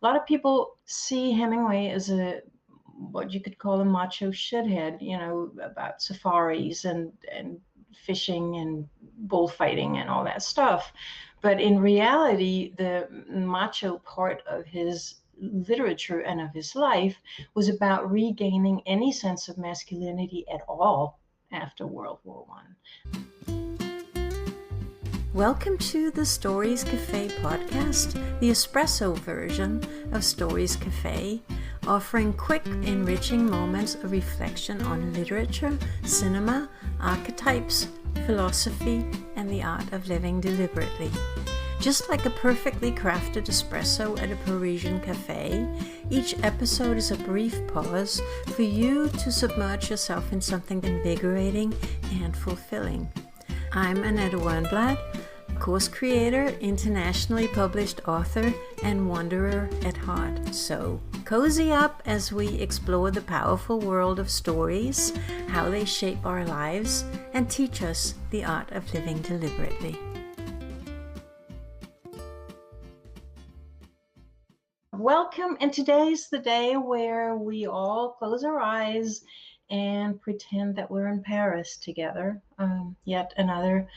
A lot of people see Hemingway as what you could call a macho shithead, about safaris and fishing and bullfighting and all that stuff. But in reality, the macho part of his literature and of his life was about regaining any sense of masculinity at all after World War One. Welcome to the Stories Cafe podcast, the espresso version of Stories Cafe, offering quick, enriching moments of reflection on literature, cinema, archetypes, philosophy, and the art of living deliberately. Just like a perfectly crafted espresso at a Parisian cafe, each episode is a brief pause for you to submerge yourself in something invigorating and fulfilling. I'm Annette Wernblad, course creator, internationally published author, and wanderer at heart. So cozy up as we explore the powerful world of stories, how they shape our lives, and teach us the art of living deliberately. Welcome, and today's the day where we all close our eyes and pretend that we're in Paris together, yet another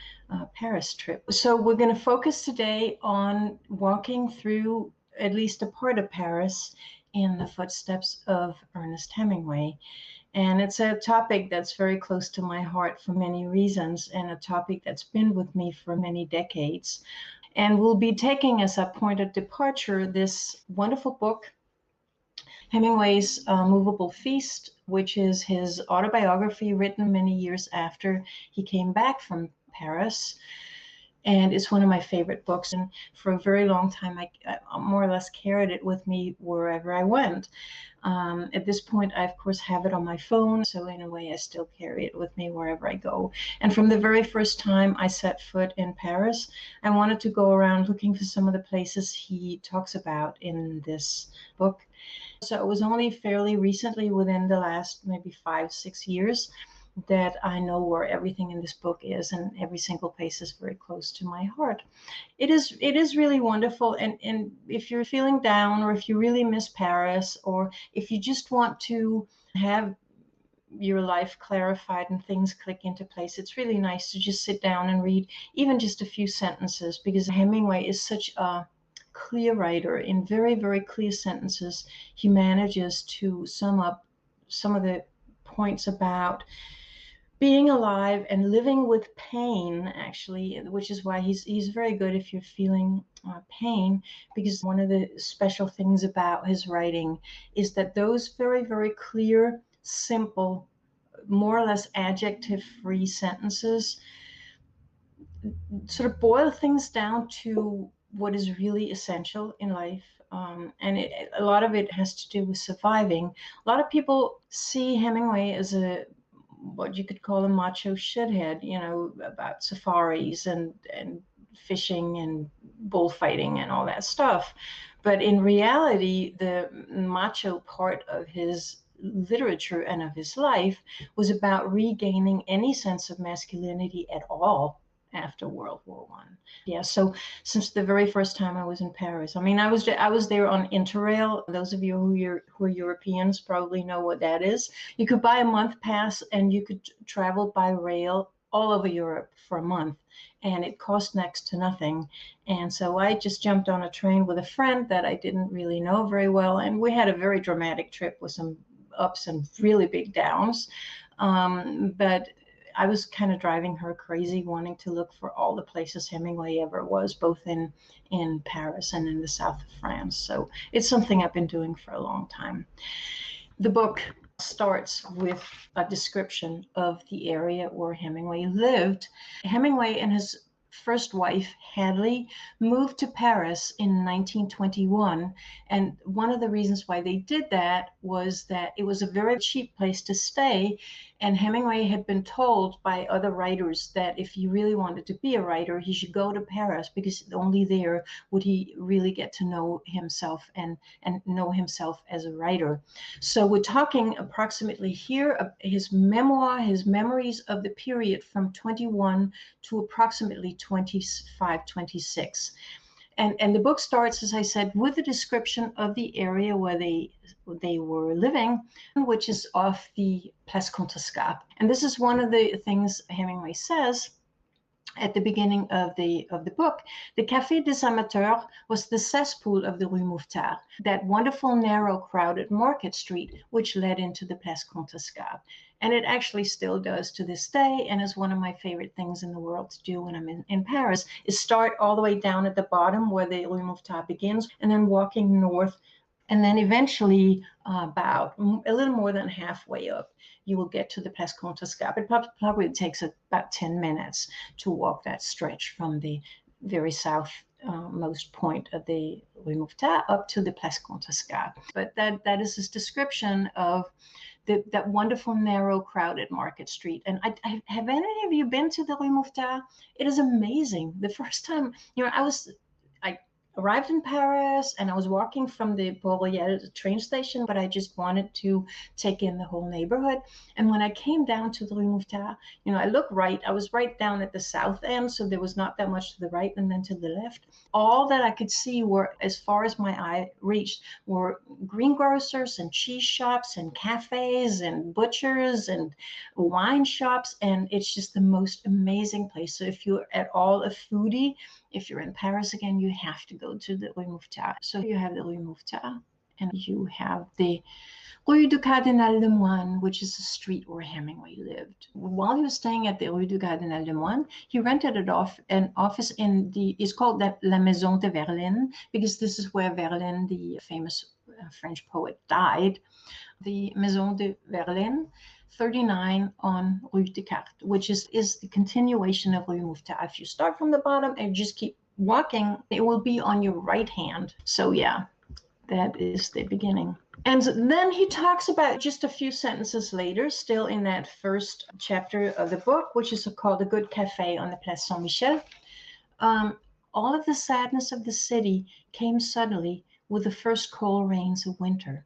Paris trip. So we're going to focus today on walking through at least a part of Paris in the footsteps of Ernest Hemingway. And it's a topic that's very close to my heart for many reasons, and a topic that's been with me for many decades. And we'll be taking as a point of departure this wonderful book, Hemingway's Movable Feast, which is his autobiography written many years after he came back from Paris. And it's one of my favorite books. And for a very long time, I more or less carried it with me wherever I went. At this point, I, of course, have it on my phone. So in a way, I still carry it with me wherever I go. And from the very first time I set foot in Paris, I wanted to go around looking for some of the places he talks about in this book. So it was only fairly recently, within the last maybe 5-6 years, that I know where everything in this book is, and every single place is very close to my heart. It is really wonderful, and if you're feeling down, or if you really miss Paris, or if you just want to have your life clarified and things click into place, it's really nice to just sit down and read even just a few sentences, because Hemingway is such a clear writer. In very, very clear sentences, he manages to sum up some of the points about being alive and living with pain, actually, which is why he's very good if you're feeling pain, because one of the special things about his writing is that those very, very clear, simple, more or less adjective-free sentences sort of boil things down to what is really essential in life. And a lot of it has to do with surviving. A lot of people see Hemingway as what you could call a macho shithead, about safaris and fishing and bullfighting and all that stuff. But in reality, the macho part of his literature and of his life was about regaining any sense of masculinity at all after World War One. Yeah, so since the very first time I was in Paris, I mean, I was there on Interrail. Those of you who are Europeans probably know what that is. You could buy a month pass and you could travel by rail all over Europe for a month, and it cost next to nothing. And so I just jumped on a train with a friend that I didn't really know very well, and we had a very dramatic trip with some ups and really big downs. But I was kind of driving her crazy, wanting to look for all the places Hemingway ever was, both in Paris and in the south of France. So it's something I've been doing for a long time. The book starts with a description of the area where Hemingway lived. Hemingway and his first wife, Hadley, moved to Paris in 1921. And one of the reasons why they did that was that it was a very cheap place to stay. And Hemingway had been told by other writers that if he really wanted to be a writer, he should go to Paris, because only there would he really get to know himself and know himself as a writer. So we're talking approximately here, his memoir, his memories of the period from 21 to approximately 25, 26. And the book starts, as I said, with a description of the area where they were living, which is off the Place Contrescarpe. And this is one of the things Hemingway says at the beginning of the book. The Café des Amateurs was the cesspool of the Rue Mouffetard, that wonderful, narrow, crowded market street which led into the Place Contrescarpe. And it actually still does to this day, and is one of my favorite things in the world to do when I'm in Paris, is start all the way down at the bottom where the Rue Mouffetard begins, and then walking north, and then eventually about a little more than halfway up, you will get to the Place Contrescarpe. It probably takes about 10 minutes to walk that stretch from the very southmost point of the Rue Mouffetard up to the Place Contrescarpe. But that is his description of that wonderful, narrow, crowded market street. And have any of you been to the Rue Mouffetard? It is amazing. The first time, I arrived in Paris and I was walking from the Port Royal train station, but I just wanted to take in the whole neighborhood. And when I came down to the Rue Mouffetard, I looked right. I was right down at the south end, so there was not that much to the right and then to the left. All that I could see were, as far as my eye reached, were greengrocers and cheese shops and cafes and butchers and wine shops. And it's just the most amazing place. So if you're at all a foodie, if you're in Paris again, you have to go to the Rue Mouffetard. So you have the Rue Mouffetard, and you have the Rue du Cardinal de Moine, which is a street where Hemingway lived. While he was staying at the Rue du Cardinal de Moine, he rented an office it's called La Maison de Verlaine, because this is where Verlaine, the famous French poet, died. The Maison de Verlaine, 39 on Rue Descartes, which is the continuation of Rue Mouffetard. If you start from the bottom and just keep walking, it will be on your right hand. So yeah, that is the beginning. And then he talks about, just a few sentences later, still in that first chapter of the book, which is called A Good Café on the Place Saint-Michel. All of the sadness of the city came suddenly with the first cold rains of winter.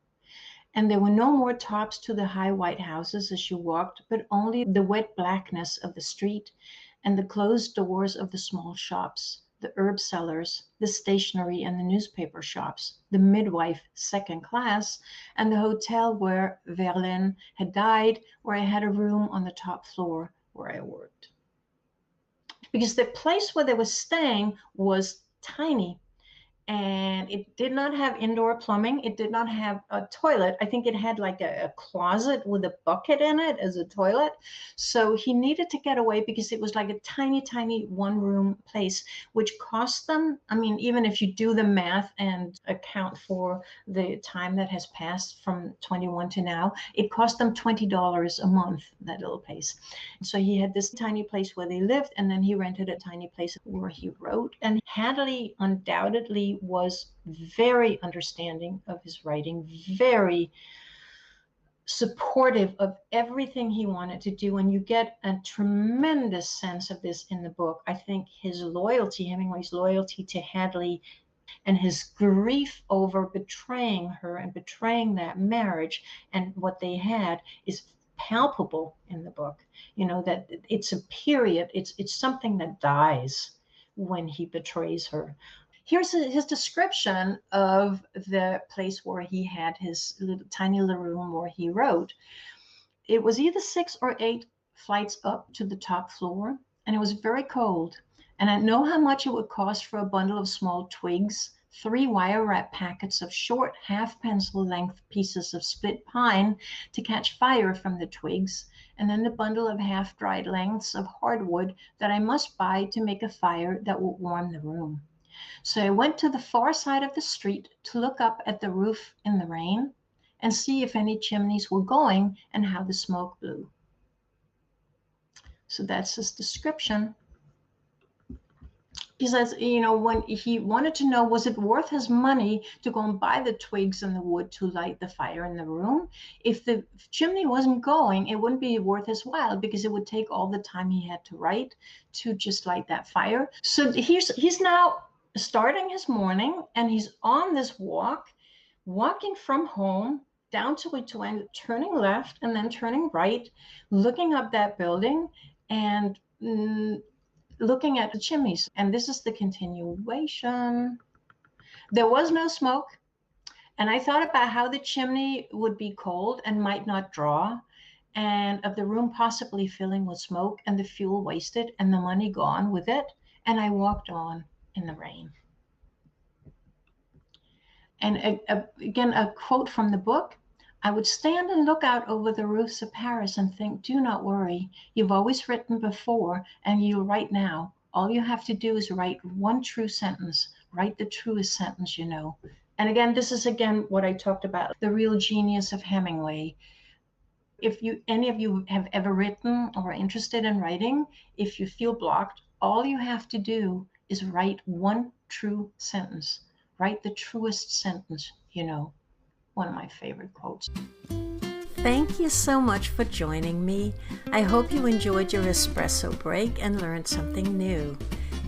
And there were no more tops to the high white houses as you walked, but only the wet blackness of the street and the closed doors of the small shops, the herb sellers, the stationery and the newspaper shops, the midwife second class, and the hotel where Verlaine had died, where I had a room on the top floor where I worked. Because the place where they were staying was tiny, and it did not have indoor plumbing. It did not have a toilet. I think it had like a closet with a bucket in it as a toilet. So he needed to get away because it was like a tiny, tiny one-room place, which cost them, even if you do the math and account for the time that has passed from 21 to now, it cost them $20 a month, that little place. So he had this tiny place where they lived, and then he rented a tiny place where he wrote. And Hadley undoubtedly was very understanding of his writing, very supportive of everything he wanted to do. And you get a tremendous sense of this in the book. I think Hemingway's loyalty to Hadley and his grief over betraying her and betraying that marriage and what they had is palpable in the book. That it's a period, it's something that dies when he betrays her. Here's his description of the place where he had his tiny little room where he wrote. It was either 6 or 8 flights up to the top floor, and it was very cold. And I know how much it would cost for a bundle of small twigs, 3 wire wrap packets of short half pencil length pieces of split pine to catch fire from the twigs, and then the bundle of half dried lengths of hardwood that I must buy to make a fire that would warm the room. So I went to the far side of the street to look up at the roof in the rain and see if any chimneys were going and how the smoke blew. So that's his description. He says, when he wanted to know, was it worth his money to go and buy the twigs and the wood to light the fire in the room? If the chimney wasn't going, it wouldn't be worth his while because it would take all the time he had to write to just light that fire. So he's now starting his morning, and he's on this walking from home down to Rue, turning left and then turning right, looking up that building and looking at the chimneys, and this is the continuation. There was no smoke, and I thought about how the chimney would be cold and might not draw, and of the room possibly filling with smoke and the fuel wasted and the money gone with it. And I walked on in the rain. And again, a quote from the book: I would stand and look out over the roofs of Paris and think, do not worry. You've always written before, and you'll write now. All you have to do is write one true sentence. Write the truest sentence you know. And again, this is again what I talked about, the real genius of Hemingway. If any of you have ever written or are interested in writing, if you feel blocked, all you have to do is write one true sentence. Write the truest sentence you know. One of my favorite quotes. Thank you so much for joining me. I hope you enjoyed your espresso break and learned something new.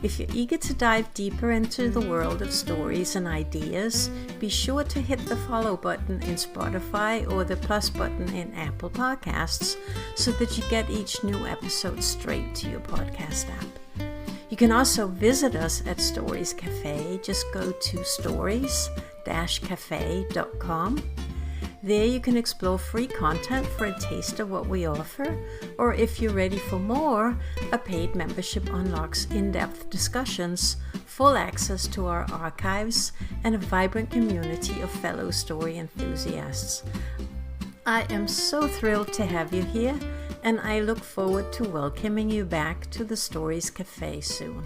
If you're eager to dive deeper into the world of stories and ideas, be sure to hit the follow button in Spotify or the plus button in Apple Podcasts so that you get each new episode straight to your podcast app. You can also visit us at Stories Cafe. Just go to stories-cafe.com. There you can explore free content for a taste of what we offer, or if you're ready for more, a paid membership unlocks in-depth discussions, full access to our archives, and a vibrant community of fellow story enthusiasts. I am so thrilled to have you here, and I look forward to welcoming you back to the Stories Cafe soon.